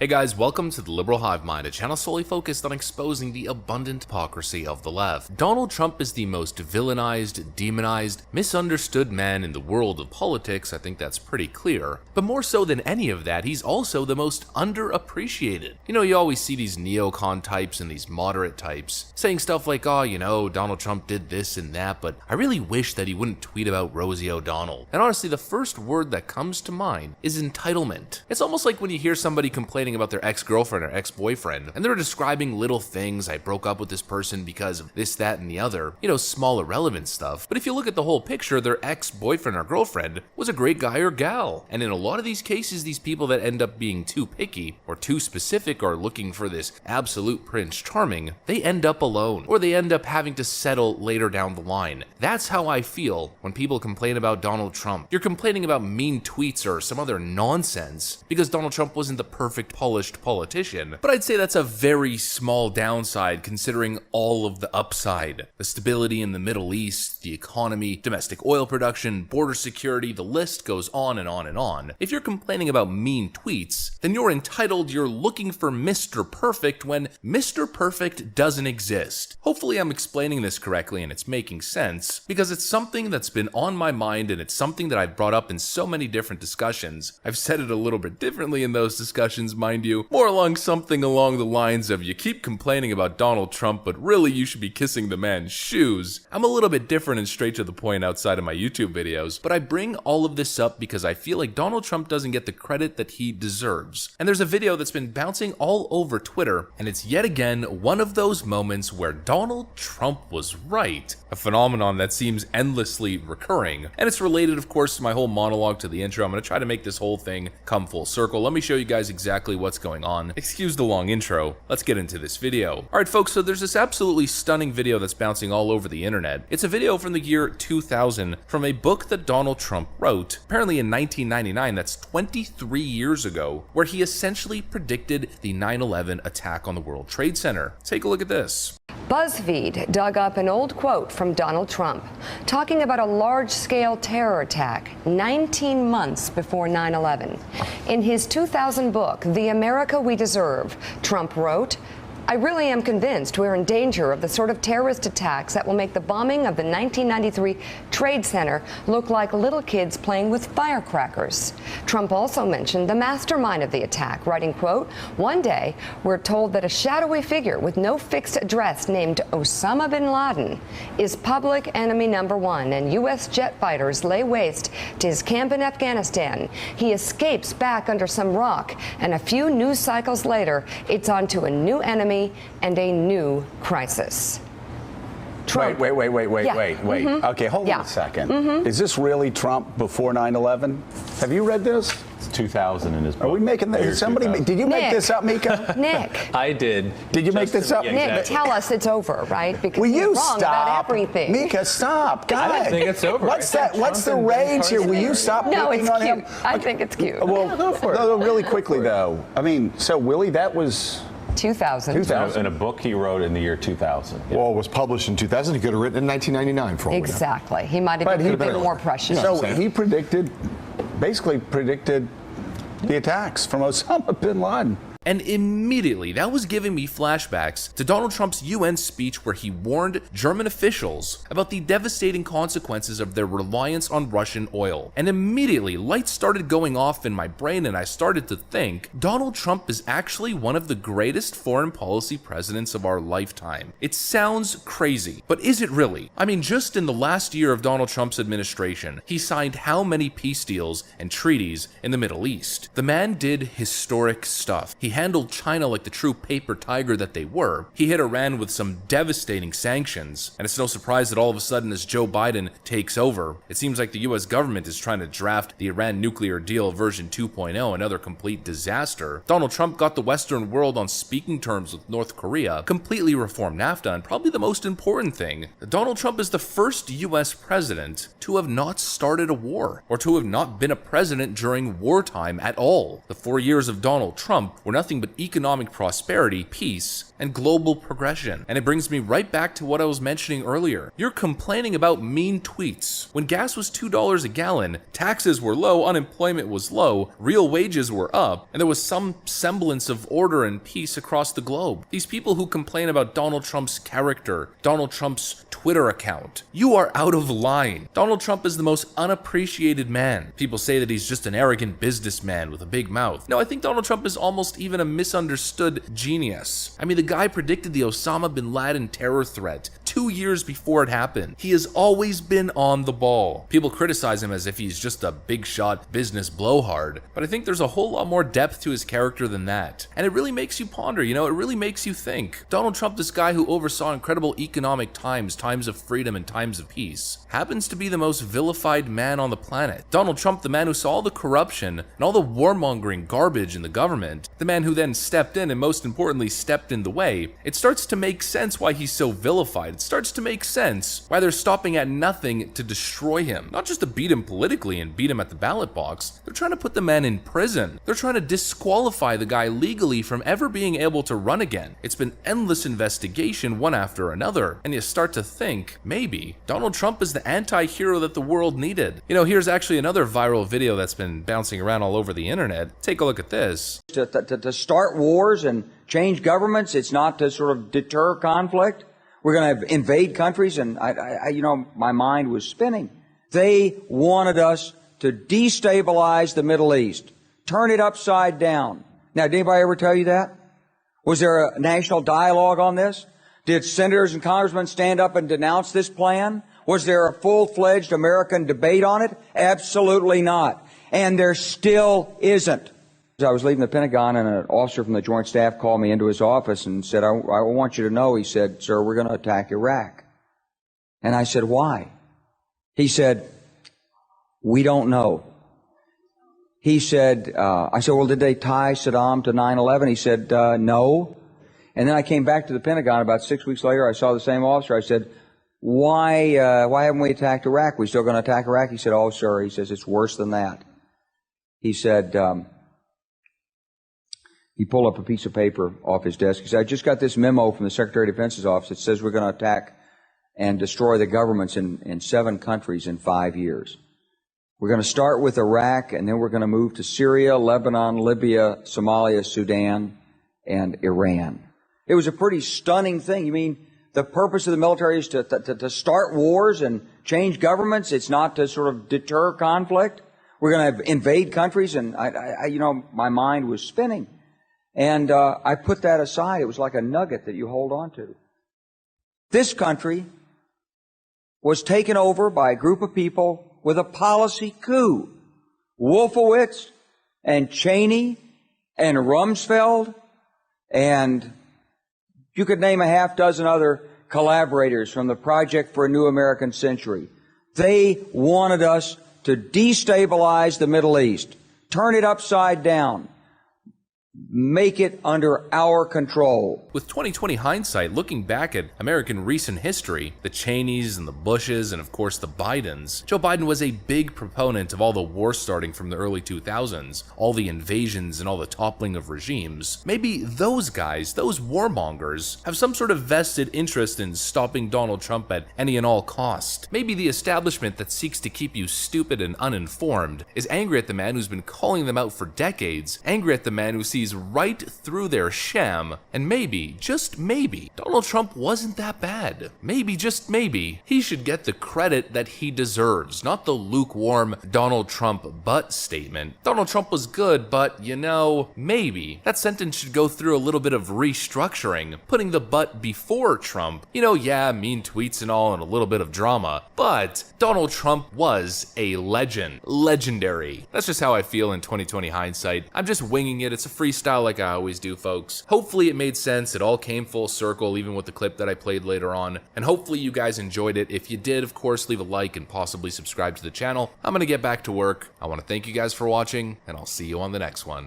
Hey guys, welcome to the Liberal Hive Mind, a channel solely focused on exposing the abundant hypocrisy of the left. Donald Trump is the most villainized, demonized, misunderstood man in the world of politics. I think that's pretty clear. But more so than any of that, he's also the most underappreciated. You know, you always see these neocon types and these moderate types saying stuff like, oh, you know, Donald Trump did this and that, but I really wish that he wouldn't tweet about Rosie O'Donnell. And honestly, the first word that comes to mind is entitlement. It's almost like when you hear somebody complaining about their ex-girlfriend or ex-boyfriend, and they're describing little things, I broke up with this person because of this, that, and the other, you know, small irrelevant stuff. But if you look at the whole picture, their ex-boyfriend or girlfriend was a great guy or gal. And in a lot of these cases, these people that end up being too picky or too specific or looking for this absolute Prince Charming, they end up alone, or they end up having to settle later down the line. That's how I feel when people complain about Donald Trump. You're complaining about mean tweets or some other nonsense because Donald Trump wasn't the perfect polished politician, but I'd say that's a very small downside considering all of the upside. The stability in the Middle East, the economy, domestic oil production, border security, the list goes on and on and on. If you're complaining about mean tweets, then you're entitled, you're looking for Mr. Perfect when Mr. Perfect doesn't exist. Hopefully I'm explaining this correctly and it's making sense, because it's something that's been on my mind and it's something that I've brought up in so many different discussions. I've said it a little bit differently in those discussions, mind you, more along something along the lines of you keep complaining about Donald Trump, but really you should be kissing the man's shoes. I'm a little bit different and straight to the point outside of my YouTube videos, but I bring all of this up because I feel like Donald Trump doesn't get the credit that he deserves. And there's a video that's been bouncing all over Twitter, and it's yet again one of those moments where Donald Trump was right. A phenomenon that seems endlessly recurring. And it's related, of course, to my whole monologue to the intro. I'm going to try to make this whole thing come full circle. Let me show you guys exactly what's going on. Excuse the long intro. Let's get into this video. Alright folks, so there's this absolutely stunning video that's bouncing all over the internet. It's a video from the year 2000 from a book that Donald Trump wrote, apparently in 1999, that's 23 years ago, where he essentially predicted the 9/11 attack on the World Trade Center. Take a look at this. BuzzFeed dug up an old quote from Donald Trump talking about a large-scale terror attack 19 months before 9/11. In his 2000 book, The America We Deserve, Trump wrote, "I really am convinced we're in danger of the sort of terrorist attacks that will make the bombing of the 1993 Trade Center look like little kids playing with firecrackers." Trump also mentioned the mastermind of the attack, writing, quote, "One day, we're told that a shadowy figure with no fixed address named Osama bin Laden is public enemy number one, and U.S. jet fighters lay waste to his camp in Afghanistan. He escapes back under some rock, and a few news cycles later, it's on to a new enemy and a new crisis." Trump. Wait. Mm-hmm. Okay, hold on a second. Is this really Trump before 9/11? Have you read this? It's 2000 in his book. Are we making this? Did you make this up, Mika? Nick. I did. Did you make this up? Yeah, Nick, exactly. tell us it's over, right? Because Will you're you wrong stop? about everything. Mika, stop. God. I don't think it's over. What's that? What's the rage here? Will you stop No, picking it's on cute. him? I think it's cute. Well, go for it. no, really quickly though. I mean, so Willie, that was 2000. 2000. In a book he wrote in the year 2000. Yeah. Well, it was published in 2000. He could have written in 1999 for all we know. Exactly. He might have But been he a bit better- more precious. So he basically predicted the attacks from Osama bin Laden. And immediately, that was giving me flashbacks to Donald Trump's UN speech where he warned German officials about the devastating consequences of their reliance on Russian oil. And immediately, lights started going off in my brain and I started to think, Donald Trump is actually one of the greatest foreign policy presidents of our lifetime. It sounds crazy, but is it really? I mean, just in the last year of Donald Trump's administration, he signed how many peace deals and treaties in the Middle East? The man did historic stuff. He handled China like the true paper tiger that they were. He hit Iran with some devastating sanctions, and it's no surprise that all of a sudden as Joe Biden takes over, it seems like the US government is trying to draft the Iran nuclear deal version 2.0, another complete disaster. Donald Trump got the Western world on speaking terms with North Korea, completely reformed NAFTA, and probably the most important thing, Donald Trump is the first US president to have not started a war, or to have not been a president during wartime at all. The 4 years of Donald Trump were nothing but economic prosperity, peace, and global progression. And it brings me right back to what I was mentioning earlier. You're complaining about mean tweets. When gas was $2 a gallon, taxes were low, unemployment was low, real wages were up, and there was some semblance of order and peace across the globe. These people who complain about Donald Trump's character, Donald Trump's Twitter account, you are out of line. Donald Trump is the most unappreciated man. People say that he's just an arrogant businessman with a big mouth. No, I think Donald Trump is almost even a misunderstood genius. I mean, the guy predicted the Osama bin Laden terror threat 2 years before it happened. He has always been on the ball. People criticize him as if he's just a big shot business blowhard, but I think there's a whole lot more depth to his character than that. And it really makes you ponder, it really makes you think. Donald Trump, this guy who oversaw incredible economic times, times of freedom and times of peace, happens to be the most vilified man on the planet. Donald Trump, the man who saw all the corruption and all the warmongering garbage in the government, the man who then stepped in and most importantly stepped in the way, it starts to make sense why he's so vilified. It starts to make sense why they're stopping at nothing to destroy him. Not just to beat him politically and beat him at the ballot box, they're trying to put the man in prison. They're trying to disqualify the guy legally from ever being able to run again. It's been endless investigation one after another, and you start to think, maybe, Donald Trump is the anti-hero that the world needed. Here's actually another viral video that's been bouncing around all over the internet. Take a look at this. To start wars and change governments, it's not to sort of deter conflict. We're going to invade countries, and my mind was spinning. They wanted us to destabilize the Middle East, turn it upside down. Now, did anybody ever tell you that? Was there a national dialogue on this? Did senators and congressmen stand up and denounce this plan? Was there a full-fledged American debate on it? Absolutely not. And there still isn't. I was leaving the Pentagon, and an officer from the Joint Staff called me into his office and said, I want you to know, he said, sir, we're going to attack Iraq. And I said, why? He said, we don't know. He said, I said, well, did they tie Saddam to 9/11? He said, no. And then I came back to the Pentagon about 6 weeks later. I saw the same officer. I said, why haven't we attacked Iraq? We still going to attack Iraq? He said, oh, sir. He says, it's worse than that. He said, he pulled up a piece of paper off his desk. He said, I just got this memo from the Secretary of Defense's office that says we're going to attack and destroy the governments in 7 countries in 5 years. We're going to start with Iraq, and then we're going to move to Syria, Lebanon, Libya, Somalia, Sudan, and Iran. It was a pretty stunning thing. You mean the purpose of the military is to start wars and change governments? It's not to sort of deter conflict? We're going to invade countries? And my mind was spinning. And I put that aside. It was like a nugget that you hold on to. This country was taken over by a group of people with a policy coup. Wolfowitz and Cheney and Rumsfeld, and you could name a half dozen other collaborators from the Project for a New American Century. They wanted us to destabilize the Middle East, turn it upside down, make it under our control. With 2020 hindsight, looking back at American recent history, the Cheneys and the Bushes and of course the Bidens, Joe Biden was a big proponent of all the war starting from the early 2000s, all the invasions and all the toppling of regimes. Maybe those guys, those warmongers, have some sort of vested interest in stopping Donald Trump at any and all cost. Maybe the establishment that seeks to keep you stupid and uninformed is angry at the man who's been calling them out for decades, angry at the man who sees right through their sham, and maybe, just maybe, Donald Trump wasn't that bad. Maybe, just maybe, he should get the credit that he deserves, not the lukewarm Donald Trump but statement. Donald Trump was good, but, maybe. That sentence should go through a little bit of restructuring, putting the but before Trump. Mean tweets and all and a little bit of drama, but Donald Trump was a legend. Legendary. That's just how I feel in 2020 hindsight. I'm just winging it. It's a freestyle like I always do, folks. Hopefully it made sense. It all came full circle, even with the clip that I played later on. And hopefully you guys enjoyed it. If you did, of course, leave a like and possibly subscribe to the channel. I'm going to get back to work. I want to thank you guys for watching, and I'll see you on the next one.